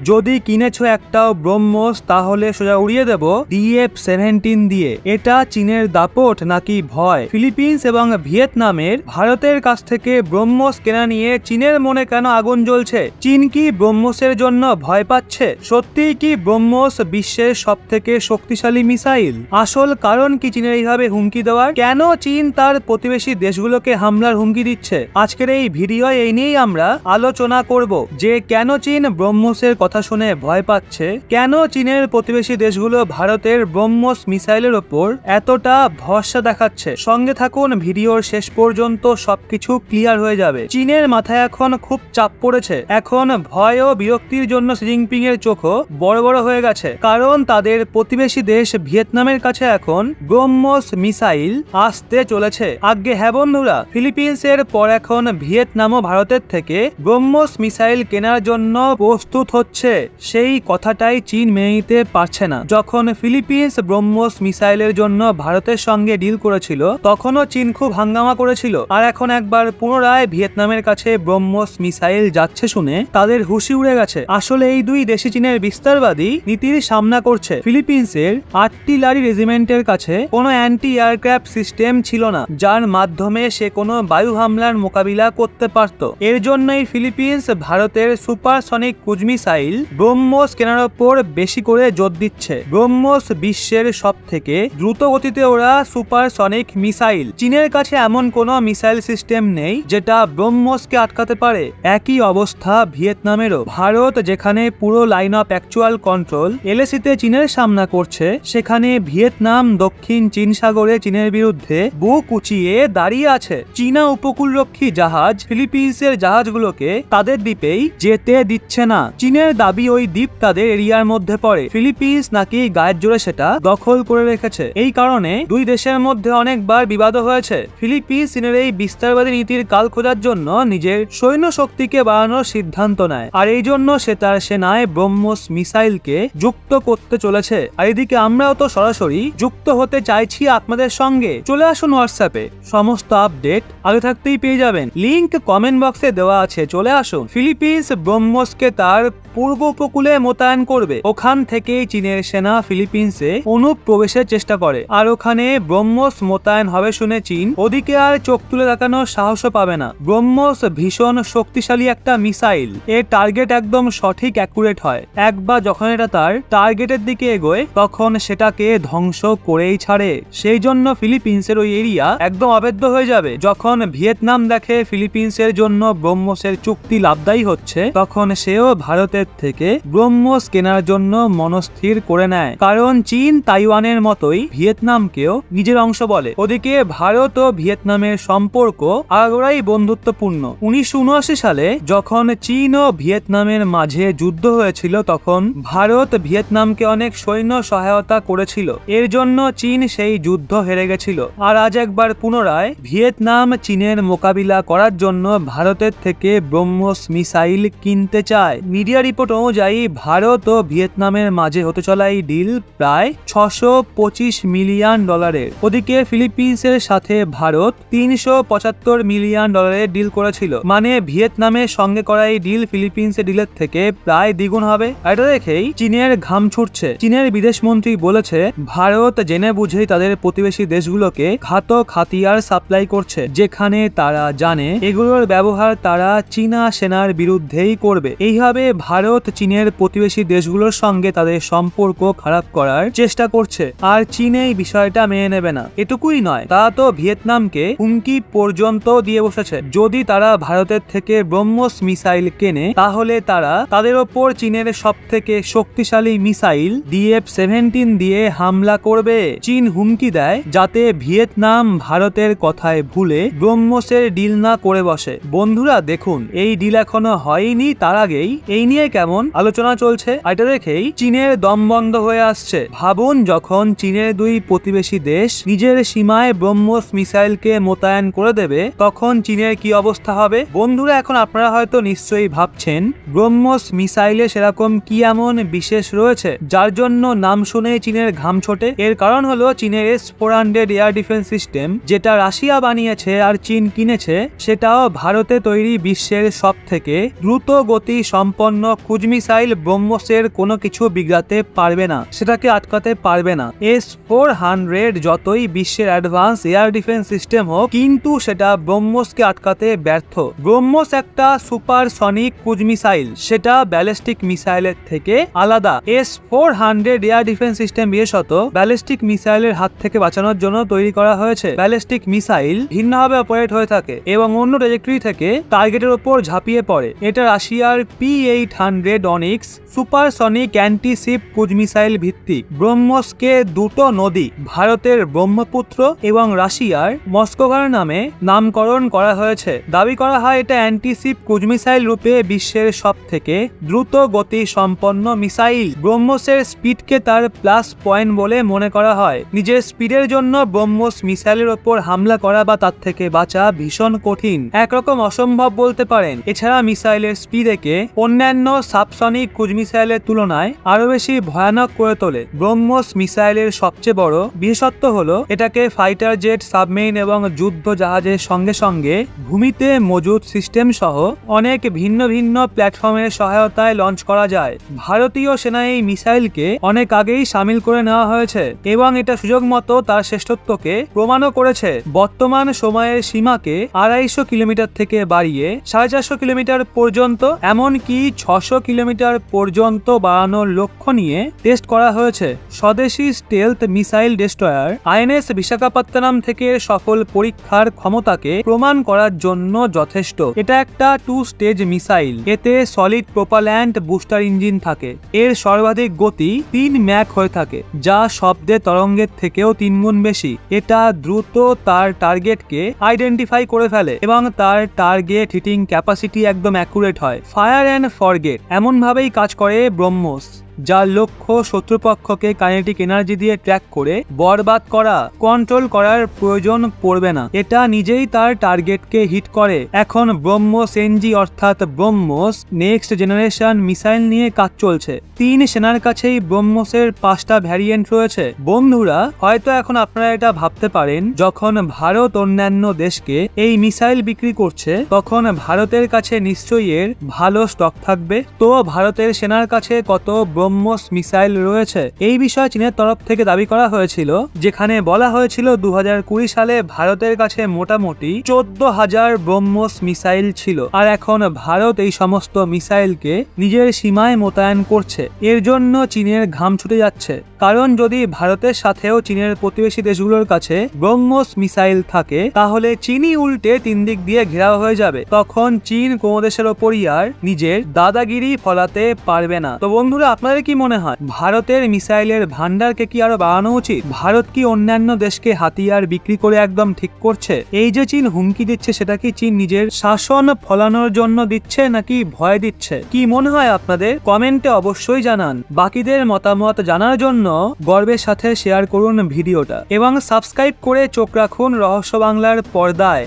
যদি কিনেছো একটাও ব্রহ্মোস তাহলে সোজা উড়িয়ে দেব DF-17 দিয়ে। এটা চীনের দাপট নাকি ভয়? ফিলিপিন্স এবং ভিয়েতনামের ভারতের কাছ থেকে ব্রহ্মোস কেনা নিয়ে চীনের মনে কেন আগুন জ্বলছে? চীন কি ব্রহ্মোসের জন্য ভয় পাচ্ছে? সত্যিই কি ব্রহ্মোস বিশ্বের সবথেকে শক্তিশালী মিসাইল? আসল কারণ কি চীনের এইভাবে হুমকি দেওয়ার? কেন চীন তার প্রতিবেশী দেশগুলোকে হামলার হুমকি দিচ্ছে? আজকের এই ভিডিও এই নিয়েই আমরা আলোচনা করব যে কেন চীন ব্রহ্মোসের কথা শুনে ভয় পাচ্ছে, কেন চীনের প্রতিবেশী দেশগুলো ভারতের ব্রহ্মোস মিসাইলের ওপর এতটা ভরসা দেখাচ্ছে। সঙ্গে থাকুন, ভিডিওর শেষ পর্যন্ত সবকিছু ক্লিয়ার হয়ে যাবে। চীনের মাথায় এখন খুব চাপ পড়েছে। এখন ভয় ও বিরক্তির জন্য শি জিনপিং এর চোখও বড় বড় হয়ে গেছে, কারণ তাদের প্রতিবেশী দেশ ভিয়েতনামের কাছে এখন ব্রহ্মোস মিসাইল আসতে চলেছে। আজ্ঞে হ্যাঁ বন্ধুরা, ফিলিপিন্সের পর এখন ভিয়েতনামও ভারতের থেকে ব্রহ্মোস মিসাইল কেনার জন্য প্রস্তুত হচ্ছে। সেই কথাটাই চীন মেনে নিতে পারছে না। যখন ফিলিপিন্স ব্রহ্মোস মিসাইলের জন্য ভারতের সঙ্গে ডিল করেছিল তখনও চীন খুব হাঙ্গামা করেছিল, আর এখন একবার পুনরায় ভিয়েতনামের কাছে ব্রহ্মোস মিসাইল যাচ্ছে শুনে তাদের হুঁশি উড়ে গেছে। আসলে এই দুই দেশে চীনের বিস্তারবাদী নীতির সামনা করছে। ফিলিপিন্সের আর্টিলারি রেজিমেন্টের কাছে কোনো অ্যান্টি এয়ারক্রাফট সিস্টেম ছিল না যার মাধ্যমে সে কোনো বায়ু হামলার মোকাবিলা করতে পারত। এর জন্যই ফিলিপিন্স ভারতের সুপারসনিক ক্রুজ মিসাইল ব্রহ্মোস কেনার ওপর বেশি করে জোর দিচ্ছে। ব্রহ্মোস বিশ্বের সব থেকে দ্রুত গতিতে ওরা সুপারসনিক মিসাইল। চীনের কাছে এমন কোনো মিসাইল সিস্টেম নেই যেটা ব্রহ্মোসকে আটকাতে পারে। একই অবস্থা ভিয়েতনামেরও। ভারত যেখানে পুরো লাইন অফ অ্যাকচুয়াল কন্ট্রোল LAC-তে চীনের সামনা করছে, সেখানে ভিয়েতনাম দক্ষিণ চীন সাগরে চীনের বিরুদ্ধে বুক উঁচিয়ে দাঁড়িয়ে আছে। চীনা উপকূলরক্ষী জাহাজ ফিলিপিন্সের জাহাজগুলোকে তাদের দ্বীপেই যেতে দিচ্ছে না। চীনের দাবি ওই দ্বীপ তাদের এরিয়ার মধ্যে পড়ে। ফিলিপিন্স নাকি গায়ের জোরে সেটা দখল করে রেখেছে। এই কারণে দুই দেশের মধ্যে অনেকবার বিবাদও হয়েছে। ফিলিপিন্স চীনের এই বিস্তারবাদী নীতির কাল খোঁজার জন্য নিজের সৈন্য শক্তিকে বাড়ানোর সিদ্ধান্ত নেয়, আর এই জন্য সে তার সেনায় ব্রহ্মোস মিসাইলকে যুক্ত করতে চলেছে। আর এদিকে আমরাও তো সরাসরি যুক্ত হতে চাইছি আপনাদের সঙ্গে। চলে আসুন হোয়াটসঅ্যাপে, সমস্ত আপডেট আগে থাকতেই পেয়ে যাবেন। লিংক কমেন্ট বক্সে দেওয়া আছে, চলে আসুন। ফিলিপিন্স ব্রহ্মোসকে তার পূর্ব উপকূলে মোতায়েন করবে। ওখান থেকেই চীনের সেনা ফিলিপিন্সে অনুপ্রবেশের চেষ্টা করে, আর ওখানে ব্রহ্মোস মোতায়েন হবে শুনে চীন ওদিকে আর চোখ তুলে তাকানোর সাহসও পাবে না। ব্রহ্মোস ভীষণ শক্তিশালী একটা মিসাইল। এর টার্গেট একদম সঠিক অ্যাকুরেট হয়। একবার যখন এটা তার টার্গেটের দিকে এগোয় তখন সেটাকে ধ্বংস করেই ছাড়ে। সেই জন্য ফিলিপিন্সের ওই এরিয়া একদম অবেদ্য হয়ে যাবে। যখন ভিয়েতনাম দেখে ফিলিপিন্সের জন্য ব্রহ্মোসের চুক্তি লাভদায়ী হচ্ছে, তখন সেও ভারতের থেকে ব্রহ্মোস কেনার জন্য মনস্থির করে নেয়, কারণ চীন তাইওয়ানের মতোই ভিয়েতনামকেও নিজের অংশ বলে। ওদিকে ভারত ও ভিয়েতনামের সম্পর্ক আগাগোড়াই বন্ধুত্বপূর্ণ। 1979 সালে যখন চীন ও ভিয়েতনামের মাঝে যুদ্ধ হয়েছিল তখন ভারত ভিয়েতনামকে অনেক সৈন্য সহায়তা করেছিল। এর জন্য চীন সেই যুদ্ধ হেরে গেছিল, আর আজ একবার পুনরায় ভিয়েতনাম চীনের মোকাবিলা করার জন্য ভারতের থেকে ব্রহ্মোস মিসাইল কিনতে চায়। মিডিয়া রিপোর্ট অনুযায়ী ভারত ও ভিয়েতনামের মাঝে হতে চলা এই ডিল প্রায় $625 মিলিয়ন। ওদিকে ফিলিপিন্সের সাথে ভারত $375 মিলিয়ন ডিল করেছিল। মানে ভিয়েতনামের সঙ্গে করা এই ডিল ফিলিপিন্সের ডিলের থেকে প্রায় দ্বিগুণ হবে। এটা দেখেই চীনের ঘাম ছুটছে। চীনের বিদেশমন্ত্রী বলেছে ভারত জেনে বুঝেই তাদের প্রতিবেশী দেশগুলোকে ঘাতক হাতিয়ার সাপ্লাই করছে, যেখানে তারা জানে এগুলোর ব্যবহার তারা চীনা সেনার বিরুদ্ধেই করবে। এইভাবে ভারত চীনের প্রতিবেশী দেশগুলোর সঙ্গে তাদের সম্পর্ক খারাপ করার চেষ্টা করছে, আর চীন এই বিষয়টা মেনে নেবে না। এটুকুই নয়, তারা তো ভিয়েতনামকে হুমকি পর্যন্ত দিয়ে বসেছে। যদি তারা ভারতের থেকে ব্রহ্মোস মিসাইল কেনে তাহলে তারা তাদের ওপর চীনের সব থেকে শক্তিশালী মিসাইল DF-17 দিয়ে হামলা করবে। চীন হুমকি দেয় যাতে ভিয়েতনাম ভারতের কথায় ভুলে ব্রহ্মোসের ডিল না করে বসে। বন্ধুরা দেখুন, এই ডিল এখনো হয়নি, তার আগেই এই নিয়ে কেমন আলোচনা চলছে। এটা দেখেই চীনের দম বন্ধ হয়ে আসছে। ভাবুন, যখন চীনের দুই প্রতিবেশী দেশ নিজের সীমায় ব্রহ্মোস মিসাইলকে মোতায়েন করে দেবে তখন চীনের কি অবস্থা হবে। বন্ধুরা, এখন আপনারা হয়তো নিশ্চয়ই ভাবছেন ব্রহ্মোস মিসাইলে সেরকম কি এমন বিশেষ রয়েছে যার জন্য নাম শুনে চীনের ঘাম ছোটে। এর কারণ হলো চীনের S-400 এয়ার ডিফেন্স সিস্টেম, যেটা রাশিয়া বানিয়েছে আর চীন কিনেছে, সেটাও ভারতে তৈরি বিশ্বের সব থেকে দ্রুত গতি সম্পন্ন ক্রুজ মিসাইল ব্রহ্মসের কোনো কিছু বিগড়াতে পারবে না, সেটাকে আটকাতে পারবে না। S-400 যতই বিশ্বের অ্যাডভান্স এয়ার ডিফেন্স সিস্টেম হোক, কিন্তু সেটা ব্রহ্মসকে আটকাতে ব্যর্থ। ব্রহ্মস একটা সুপারসনিক ক্রুজ মিসাইল, সেটা ব্যালিস্টিক মিসাইলের থেকে আলাদা। S-400 এয়ার ডিফেন্স সিস্টেম বিশেষত ব্যালিস্টিক মিসাইলের হাত থেকে বাঁচানোর জন্য তৈরি করা হয়েছে। ব্যালিস্টিক মিসাইল ভিন্নভাবে অপারেট হয়ে থাকে এবং অন্য ট্র্যাজেক্টরি থেকে টার্গেটের উপর ঝাঁপিয়ে পড়ে। এটা রাশিয়ার P-800 Onyx supersonic antiship cruise missile ভিত্তিক। ব্রহ্মসকে দুটো নদী, ভারতের ব্রহ্মপুত্র এবং রাশিয়ার মস্কোভার নামে নামকরণ করা হয়েছে। দাবি করা হয় এটা অ্যান্টিশিপ ক্রুজ মিসাইল রূপে বিশ্বের সব থেকে দ্রুত গতি সম্পন্ন মিসাইল। ব্রহ্মসের স্পিডকে তার প্লাস পয়েন্ট বলে মনে করা হয়। নিজের স্পিডের জন্য ব্রহ্মস মিসাইলের ওপর হামলা করা বা তার থেকে বাঁচা ভীষণ কঠিন, একরকম অসম্ভব বলতে পারেন। এছাড়া মিসাইলের স্পিডকে অন্যান্য সাবসনিক ক্রুজ মিসাইলের তুলনায় আরো বেশি ভয়ানক করে তোলে। ব্রহ্মস মিসাইলের সবচেয়ে বড় বিশেষত্ব হলো এটাকে ফাইটার জেট, সাবমেরিন এবং যুদ্ধ জাহাজের সঙ্গে সঙ্গে ভূমিতে মজুদ সিস্টেম সহ অনেক ভিন্ন ভিন্ন প্ল্যাটফর্মের সহায়তায় লঞ্চ করা যায়। ভারতীয় সেনা এই মিসাইলকে অনেক আগেই সামিল করে নেওয়া হয়েছে এবং এটা সুযোগ মতো তার শ্রেষ্ঠত্বকে প্রমাণও করেছে। বর্তমান সময়ের সীমাকে 250 কিলোমিটার থেকে বাড়িয়ে 450 কিলোমিটার পর্যন্ত, এমনকি 600 কিলোমিটার পর্যন্ত বাড়ানোর লক্ষ্য নিয়ে টেস্ট করা হয়েছে। স্বদেশী stealth missile destroyer INS Visakhapatnam থেকে সফল পরীক্ষার ক্ষমতাকে প্রমাণ করার জন্য যথেষ্ট। এটা একটা 2 স্টেজ মিসাইল, এতে সলিড প্রোপাল্যান্ট বুস্টার ইঞ্জিন থাকে। এর সর্বাধিক গতি 3 ম্যাক হয়ে থাকে, যা শব্দের তরঙ্গের থেকেও 3 গুণ বেশি। এটা দ্রুত তার টার্গেটকে আইডেন্টিফাই করে ফেলে এবং তার টার্গেট হিটিং ক্যাপাসিটি একদম অ্যাকুরেট হয়। ফায়ার অ্যান্ড ফরগেট এমন ভাবেই কাজ করে ব্রহ্মস, যার লক্ষ্য শত্রুপক্ষকে কাইনেটিক এনার্জি দিয়ে ট্র্যাক করে বরবাদ করা, কন্ট্রোল করার প্রয়োজন পড়বে না। এটা নিজেই তার টার্গেটকে হিট করে। এখন ব্রহ্মস NG অর্থাৎ ব্রহ্মস নেক্সট জেনারেশন মিসাইল নিয়ে কাজ চলছে। 3 সেনার কাছেই ব্রহ্মসের 5টা ভ্যারিয়েন্ট রয়েছে। বন্ধুরা, হয়তো এখন আপনারা এটা ভাবতে পারেন, যখন ভারত অন্যান্য দেশকে এই মিসাইল বিক্রি করছে, তখন ভারতের কাছে নিশ্চয়ই এর ভালো স্টক থাকবে। তো ভারতের সেনার কাছে কত ব্রহ্মস মিসাইল রয়েছে? এই বিষয়ে চীনের তরফ থেকে দাবি করা হয়েছিল, যেখানে বলা হয়েছিল 2020 সালে ভারতের কাছে মোটামুটি 14,000 ব্রহ্মস মিসাইল ছিল। আর এখন ভারত এই সমস্ত মিসাইলকে নিজের সীমায় মোতায়েন করছে। এর জন্য চীনের ঘাম ছুটে যাচ্ছে, কারণ যদি ভারতের সাথেও চীনের প্রতিবেশী দেশগুলোর কাছে ব্রহ্মস মিসাইল থাকে, তাহলে চীনই উল্টে 3 দিক দিয়ে ঘেরাও হয়ে যাবে। তখন চীন কোনো দেশের ওপরই আর নিজের দাদাগিরি ফলাতে পারবে না। তো বন্ধুরা, আপনাদের কি মনে হয়, ভারতের মিসাইলের ভান্ডারকে কি আরো বাড়ানো উচিত? ভারত কি অন্যান্য দেশকে হাতিয়ার বিক্রি করে একদম ঠিক করছে? এই যে চীন হুমকি দিচ্ছে, সেটা কি চীন নিজের শাসন ফলানোর জন্য দিচ্ছে নাকি ভয় দিচ্ছে? কি মনে হয় আপনাদের? কমেন্টে অবশ্যই জানান। বাকিদের মতামত জানার জন্য গর্বের সাথে শেয়ার করুন ভিডিওটা এবং সাবস্ক্রাইব করে চোখ রাখুন রহস্য বাংলার পর্দায়।